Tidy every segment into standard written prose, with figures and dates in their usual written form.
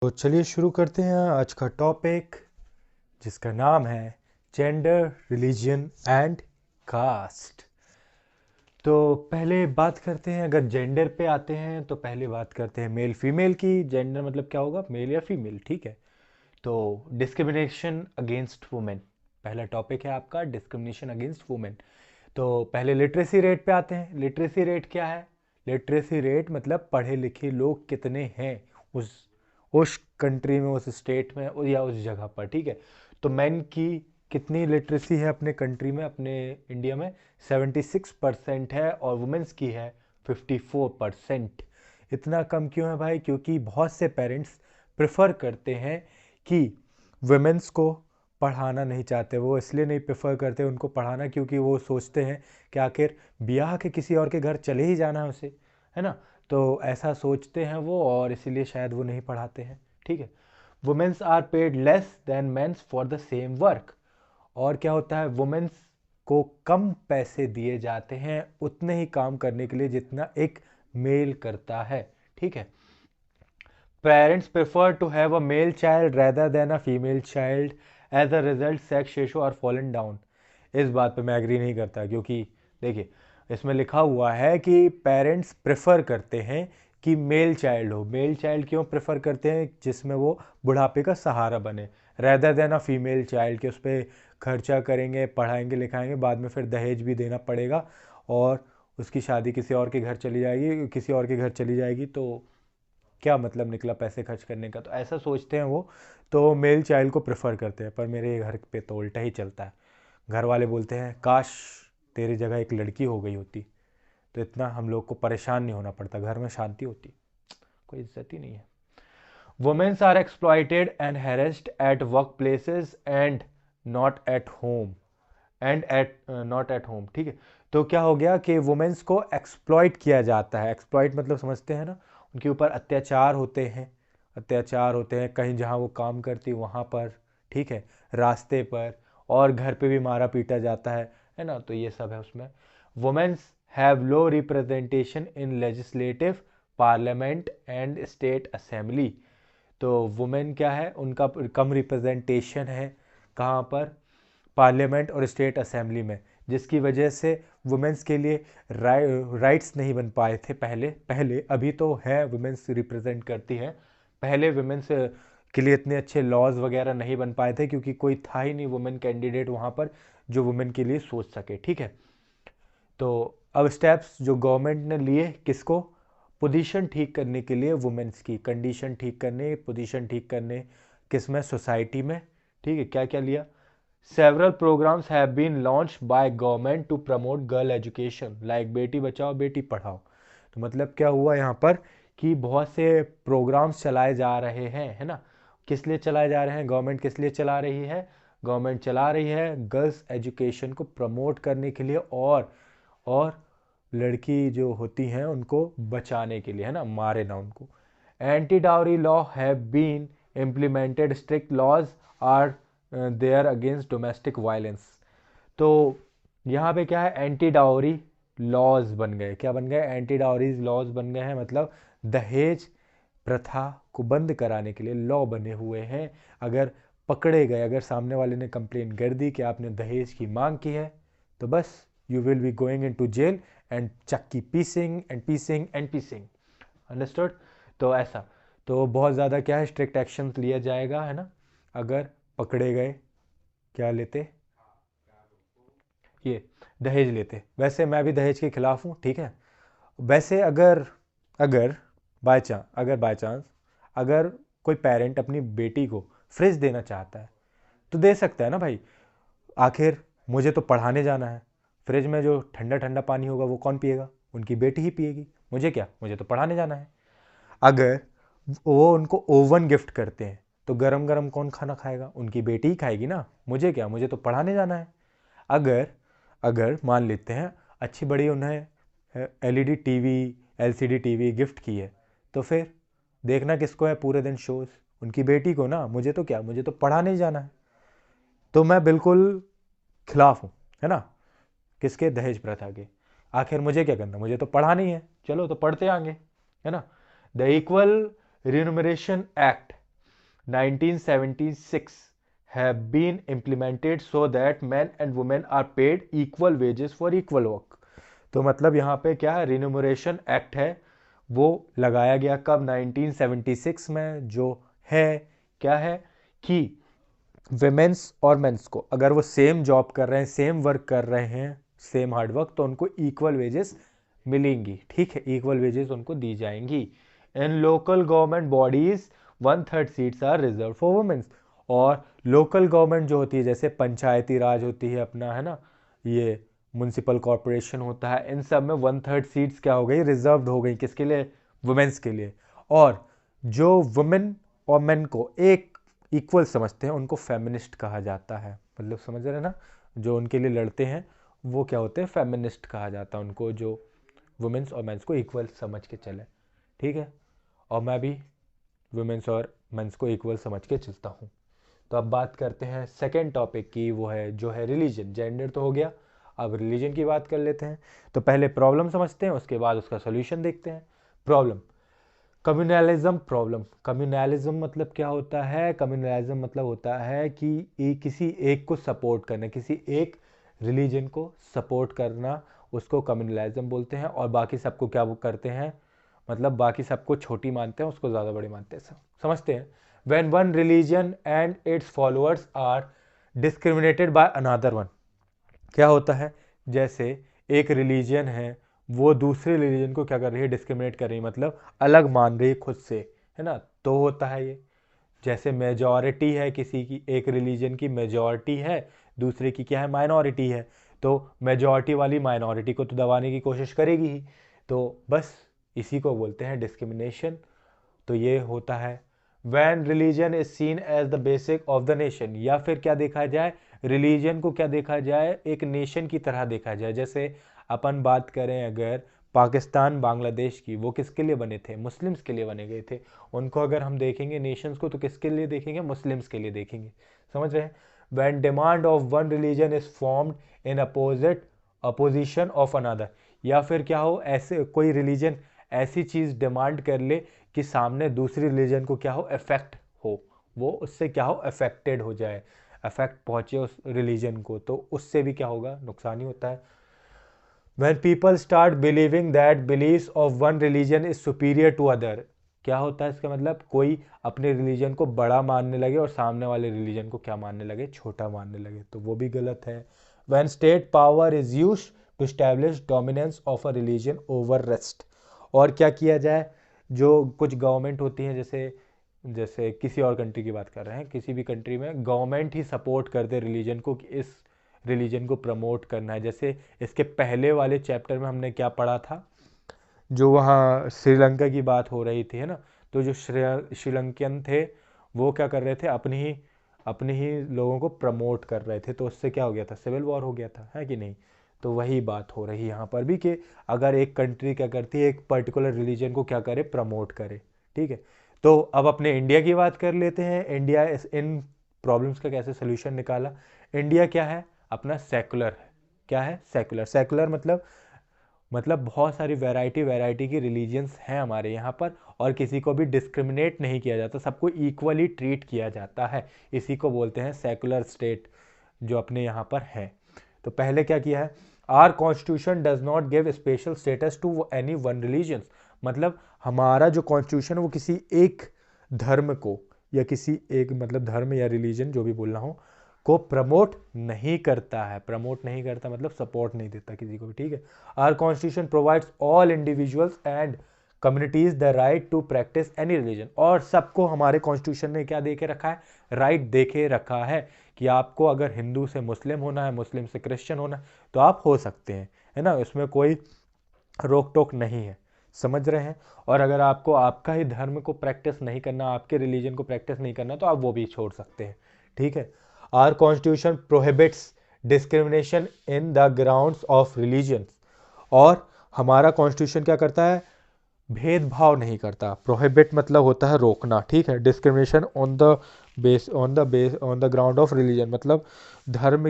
तो चलिए शुरू करते हैं आज का टॉपिक, जिसका नाम है जेंडर, रिलीजन एंड कास्ट। तो पहले बात करते हैं, अगर जेंडर पे आते हैं तो पहले बात करते हैं मेल फीमेल की। जेंडर मतलब क्या होगा, मेल या फीमेल, ठीक है। तो डिस्क्रिमिनेशन अगेंस्ट वुमेन पहला टॉपिक है आपका, डिस्क्रिमिनेशन अगेंस्ट वुमेन। तो पहले लिटरेसी रेट पे आते हैं। लिटरेसी रेट क्या है? लिटरेसी रेट मतलब पढ़े लिखे लोग कितने हैं उस कंट्री में, उस स्टेट में या उस जगह पर, ठीक है। तो मैन की कितनी लिटरेसी है अपने कंट्री में, अपने इंडिया में? 76% है, और वुमेन्स की है 54%। इतना कम क्यों है भाई? क्योंकि बहुत से पेरेंट्स प्रेफर करते हैं कि वुमेन्स को पढ़ाना नहीं चाहते। वो इसलिए नहीं प्रेफर करते उनको पढ़ाना क्योंकि वो सोचते हैं कि आखिर ब्याह के किसी और के घर चले ही जाना है उसे, है ना। तो ऐसा सोचते हैं वो, और इसीलिए शायद वो नहीं पढ़ाते हैं, ठीक है। Womens are paid less than mens for the same work. और क्या होता है, वुमेन्स को कम पैसे दिए जाते हैं उतने ही काम करने के लिए जितना एक मेल करता है, ठीक है। Parents prefer to have a male child rather than a female child, as a result sex ratio are fallen down. इस बात पे मैं एग्री नहीं करता, क्योंकि देखिए इसमें लिखा हुआ है कि पेरेंट्स प्रेफर करते हैं कि मेल चाइल्ड हो। मेल चाइल्ड क्यों प्रेफर करते हैं? जिसमें वो बुढ़ापे का सहारा बने, rather than a female child, कि उस पर खर्चा करेंगे, पढ़ाएंगे लिखाएंगे, बाद में फिर दहेज भी देना पड़ेगा, और उसकी शादी किसी और के घर चली जाएगी, किसी और के घर चली जाएगी, तो क्या मतलब निकला पैसे खर्च करने का। तो ऐसा सोचते हैं वो, तो मेल चाइल्ड को प्रेफर करते हैं। पर मेरे घर पे तो उल्टा ही चलता है। घर वाले बोलते हैं काश तेरी जगह एक लड़की हो गई होती, तो इतना हम लोग को परेशान नहीं होना पड़ता, घर में शांति होती। कोई इज्जत ही नहीं है। Womens are exploited and harassed at work places and not at home, and at not at home, ठीक है। तो क्या हो गया कि वुमेन्स को एक्सप्लॉइट किया जाता है। एक्सप्लॉइट मतलब समझते हैं ना, उनके ऊपर अत्याचार होते हैं। अत्याचार होते हैं कहीं जहाँ वो काम करती वहाँ पर, ठीक है, रास्ते पर, और घर पे भी मारा पीटा जाता है ना। तो ये सब है उसमें। Womens have low representation in legislative, parliament and state assembly. तो वुमेन क्या है, उनका कम रिप्रेजेंटेशन है कहाँ पर? पार्लियामेंट और स्टेट असेंबली में, जिसकी वजह से वुमेन्स के लिए राइट्स नहीं बन पाए थे पहले। अभी तो है, वुमेन्स रिप्रेजेंट करती हैं। पहले वुमेन्स के लिए इतने अच्छे लॉज वगैरह नहीं बन पाए थे, क्योंकि कोई था ही नहीं वुमेन कैंडिडेट वहाँ पर जो वुमेन के लिए सोच सके, ठीक है। तो अब स्टेप्स जो गवर्नमेंट ने लिए, किसको? पोजीशन ठीक करने के लिए, वुमेन्स की कंडीशन ठीक करने, पोजीशन ठीक करने, किस में? सोसाइटी में, ठीक है। क्या क्या लिया? Several programs have been launched by government to promote girl education, like Beti Bachao Beti Padhao. तो मतलब क्या हुआ यहाँ पर कि बहुत से प्रोग्राम्स चलाए जा रहे हैं, है ना। किस लिए चलाए जा रहे हैं? गवर्नमेंट किस लिए चला रही है? गवर्नमेंट चला रही है गर्ल्स एजुकेशन को प्रमोट करने के लिए, और लड़की जो होती हैं उनको बचाने के लिए, है ना, मारे ना उनको। Anti dowry law have been implemented, strict laws are there against domestic violence. तो यहाँ पे क्या है, एंटी डाउरी लॉज बन गए। क्या बन गए? एंटी डाउरीज लॉज बन गए हैं, मतलब दहेज प्रथा को बंद कराने के लिए लॉ बने हुए हैं। अगर पकड़े गए, अगर सामने वाले ने कंप्लेन कर दी कि आपने दहेज की मांग की है, तो बस you will be going in to jail and चक्की पीसिंग एंड पीसिंग एंड पीसिंग। अंडरस्टूड? तो ऐसा, तो बहुत ज़्यादा क्या है, स्ट्रिक्ट एक्शन लिया जाएगा, है ना, अगर पकड़े गए क्या लेते, ये दहेज लेते। वैसे मैं भी दहेज के खिलाफ हूँ, ठीक है। वैसे अगर अगर बाय चांस अगर कोई पेरेंट अपनी बेटी को फ्रिज देना चाहता है तो दे सकता है ना भाई। आखिर मुझे तो पढ़ाने जाना है, फ्रिज में जो ठंडा ठंडा पानी होगा वो कौन पिएगा? उनकी बेटी ही पिएगी। मुझे क्या, मुझे तो पढ़ाने जाना है। अगर वो उनको ओवन गिफ्ट करते हैं तो गरम गरम कौन खाना खाएगा? उनकी बेटी ही खाएगी ना। मुझे क्या, मुझे तो पढ़ाने जाना है। अगर अगर मान लेते हैं अच्छी बड़ी उन्हें LED TV, LCD TV gift की है, तो फिर देखना किसको है पूरे दिन शोज? उनकी बेटी को ना। मुझे तो क्या, मुझे तो पढ़ाने ही जाना है। तो मैं बिल्कुल खिलाफ हूँ, है ना, किसके? दहेज प्रथा के। आखिर मुझे क्या करना, मुझे तो पढ़ाना ही है, चलो तो पढ़ते आएंगे, है ना। The equal remuneration act 1976 have been implemented so that men and women are paid equal wages for equal work। तो मतलब यहाँ पे क्या है, रिन्यूमरेशन एक्ट है, वो लगाया गया कब, 1976 में, जो है क्या है कि विमेंस और मेंस को अगर वो सेम जॉब कर रहे हैं, सेम वर्क कर रहे हैं, सेम हार्ड वर्क, तो उनको इक्वल वेजेस मिलेंगी। ठीक है, इक्वल वेजेस उनको दी जाएंगी। In local government bodies 1/3 seats are reserve for womens. और लोकल गवर्नमेंट जो होती है, जैसे पंचायती राज होती है अपना, है ना, ये म्यूनसिपल कॉरपोरेशन होता है, इन सब में 1/3 सीट्स क्या हो गई, रिजर्व हो गई, किसके लिए, वुमेन्स के लिए। और जो वुमेन और मेन को एक इक्वल समझते हैं उनको फेमिनिस्ट कहा जाता है। मतलब समझ रहे हैं ना, जो उनके लिए लड़ते हैं वो क्या होते हैं, फेमिनिस्ट कहा जाता है उनको, जो वुमेन्स और मेंस को इक्वल समझ के चले। ठीक है, और मैं भी वुमेन्स और मेंस को इक्वल समझ के चलता हूँ। तो अब बात करते हैं सेकेंड टॉपिक की, वो है जो है रिलीजन। जेंडर तो हो गया, अब रिलीजन की बात कर लेते हैं। तो पहले प्रॉब्लम समझते हैं, उसके बाद उसका सोल्यूशन देखते हैं। Problem, communalism problem. कम्युनलिज्म मतलब क्या होता है, कम्युनलिज्म मतलब होता है कि किसी एक को सपोर्ट करना, किसी एक रिलीजन को सपोर्ट करना, उसको कम्युनलिज्म बोलते हैं। और बाकी सबको क्या वो करते हैं, मतलब बाकी सबको छोटी मानते हैं, उसको ज़्यादा बड़ी मानते हैं। समझते हैं। When one religion and its followers are discriminated by another one, क्या होता है, जैसे एक रिलीजन है, वो दूसरे रिलीजन को क्या कर रही है, डिस्क्रिमिनेट कर रही है, मतलब अलग मान रही है खुद से, है ना, तो होता है ये। जैसे मेजॉरिटी है किसी की, एक रिलीजन की मेजॉरिटी है, दूसरे की क्या है, माइनॉरिटी है, तो मेजॉरिटी वाली माइनॉरिटी को तो दबाने की कोशिश करेगी ही। तो बस इसी को बोलते हैं डिस्क्रिमिनेशन। तो ये होता है। When religion is seen as the basic of the nation, या फिर क्या देखा जाए, रिलीजन को क्या देखा जाए, एक नेशन की तरह देखा जाए। जैसे अपन बात करें अगर पाकिस्तान बांग्लादेश की, वो किसके लिए बने थे, मुस्लिम्स के लिए बने गए थे। उनको अगर हम देखेंगे नेशंस को, तो किसके लिए देखेंगे, मुस्लिम्स के लिए देखेंगे। समझ रहे हैं। When demand of one religion is formed in opposition of another, या फिर क्या हो, ऐसे कोई रिलीजन ऐसी चीज़ डिमांड कर ले कि सामने दूसरी रिलीजन को क्या हो, इफेक्ट हो, वो उससे क्या हो, अफेक्टेड हो जाए, अफेक्ट पहुंचे उस रिलीजन को, तो उससे भी क्या होगा, नुकसान ही होता है। When people start believing that beliefs of one religion is superior to other, क्या होता है इसका मतलब, कोई अपने रिलीजन को बड़ा मानने लगे और सामने वाले रिलीजन को क्या मानने लगे, छोटा मानने लगे, तो वो भी गलत है। When state power is used to establish dominance of a religion over rest, और क्या किया जाए, जो कुछ गवर्नमेंट होती है, जैसे जैसे किसी और कंट्री की बात कर रहे हैं, किसी भी कंट्री में गवर्नमेंट ही सपोर्ट कर दे रिलीजन को कि इस रिलीजन को प्रमोट करना है। जैसे इसके पहले वाले चैप्टर में हमने क्या पढ़ा था, जो वहाँ श्रीलंका की बात हो रही थी, है ना, तो जो श्रीलंकन थे वो क्या कर रहे थे, अपने ही लोगों को प्रमोट कर रहे थे, तो उससे क्या हो गया था, सिविल वॉर हो गया था, है कि नहीं। तो वही बात हो रही है यहाँ पर भी, कि अगर एक कंट्री क्या करती है, एक पर्टिकुलर रिलीजन को क्या करे, प्रमोट करे। ठीक है, तो अब अपने इंडिया की बात कर लेते हैं। इंडिया इन प्रॉब्लम्स का कैसे सोल्यूशन निकाला। इंडिया क्या है, अपना सेकुलर है। क्या है, सेकुलर। सेकुलर मतलब बहुत सारी वैरायटी की रिलीजियंस हैं हमारे यहाँ पर, और किसी को भी डिस्क्रिमिनेट नहीं किया जाता, सबको इक्वली ट्रीट किया जाता है। इसी को बोलते हैं सेकुलर स्टेट, जो अपने यहाँ पर है। तो पहले क्या किया है, our constitution does not give special status to any one religion, मतलब हमारा जो कॉन्स्टिट्यूशन वो किसी एक धर्म को, या किसी एक मतलब धर्म या रिलीजन, जो भी बोलना हो, को प्रमोट नहीं करता है। प्रमोट नहीं करता मतलब सपोर्ट नहीं देता किसी को भी। ठीक है, our constitution provides all individuals and communities the right to practice any religion, और सबको हमारे कॉन्स्टिट्यूशन ने क्या दे के रखा है, राइट दे के रखा है, कि आपको अगर हिंदू से मुस्लिम होना है, मुस्लिम से क्रिश्चियन होना है, तो आप हो सकते हैं, है ना, इसमें कोई रोक टोक नहीं है। समझ रहे हैं। और अगर आपको आपका ही धर्म को प्रैक्टिस नहीं करना, आपके रिलीजन को प्रैक्टिस नहीं करना, तो आप वो भी छोड़ सकते हैं। ठीक है, our constitution prohibits discrimination in the grounds of religion, और हमारा कॉन्स्टिट्यूशन क्या करता है, भेदभाव नहीं करता। प्रोहिबिट मतलब होता है रोकना। ठीक है, discrimination on the ground of religion मतलब धर्म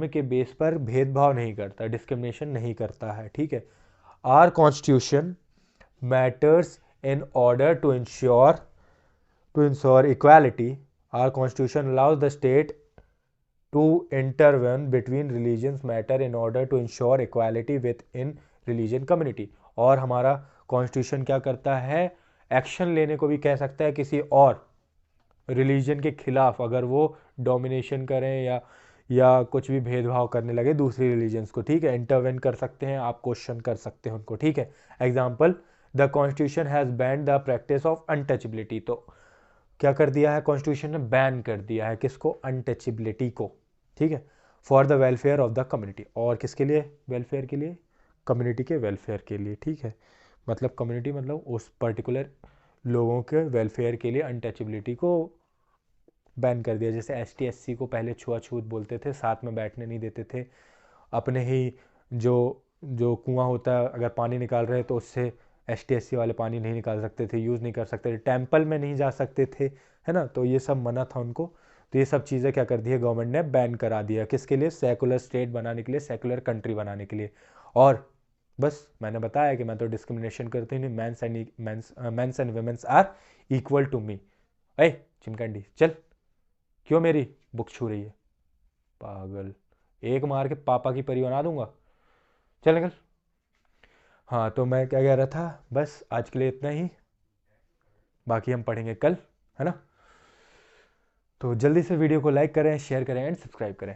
के बेस पर भेदभाव नहीं करता, डिस्क्रिमिनेशन नहीं करता है। ठीक है, our constitution matters in order to ensure to ensure equality, our constitution allows the state to intervene between religions matter in order to ensure equality within religion community। और हमारा कॉन्स्टिट्यूशन क्या करता है, एक्शन लेने को भी कह सकता है किसी और रिलीजन के खिलाफ, अगर वो डोमिनेशन करें या कुछ भी भेदभाव करने लगे दूसरी रिलीजन्स को, ठीक है, इंटरवेन कर सकते हैं, आप क्वेश्चन कर सकते हैं उनको, ठीक है। Example, the constitution has band the practice of untouchability. तो क्या कर दिया है कॉन्स्टिट्यूशन ने, बैन कर दिया है किसको, अनटचेबिलिटी को, ठीक है, for the welfare of the community. और किसके लिए, वेलफेयर के लिए, कम्युनिटी के वेलफेयर के लिए, ठीक है। मतलब कम्युनिटी मतलब उस पर्टिकुलर लोगों के वेलफेयर के लिए अनटचेबिलिटी को बैन कर दिया। जैसे एस टी एस सी को पहले छुआछूत बोलते थे, साथ में बैठने नहीं देते थे, अपने ही जो जो कुआं होता है अगर पानी निकाल रहे हैं तो उससे एस टी एस सी वाले पानी नहीं निकाल सकते थे, यूज़ नहीं कर सकते थे, टेम्पल में नहीं जा सकते थे, है ना। तो ये सब मना था उनको। तो ये सब चीज़ें क्या कर दी है गवर्नमेंट ने, बैन करा दिया। किसके लिए, सेकुलर स्टेट बनाने के लिए, सेकुलर कंट्री बनाने के लिए। और बस मैंने बताया कि मैं तो डिस्क्रिमिनेशन करती नहीं, mens and womens are equal to me. अरे चिमकंडी चल, क्यों मेरी बुक छू रही है, पागल, एक मार के पापा की परी बना दूंगा, चल निकल। हाँ तो मैं क्या कह रहा था, बस आज के लिए इतना ही, बाकी हम पढ़ेंगे कल, है ना। तो जल्दी से वीडियो को लाइक करें, शेयर करें एंड सब्सक्राइब करें।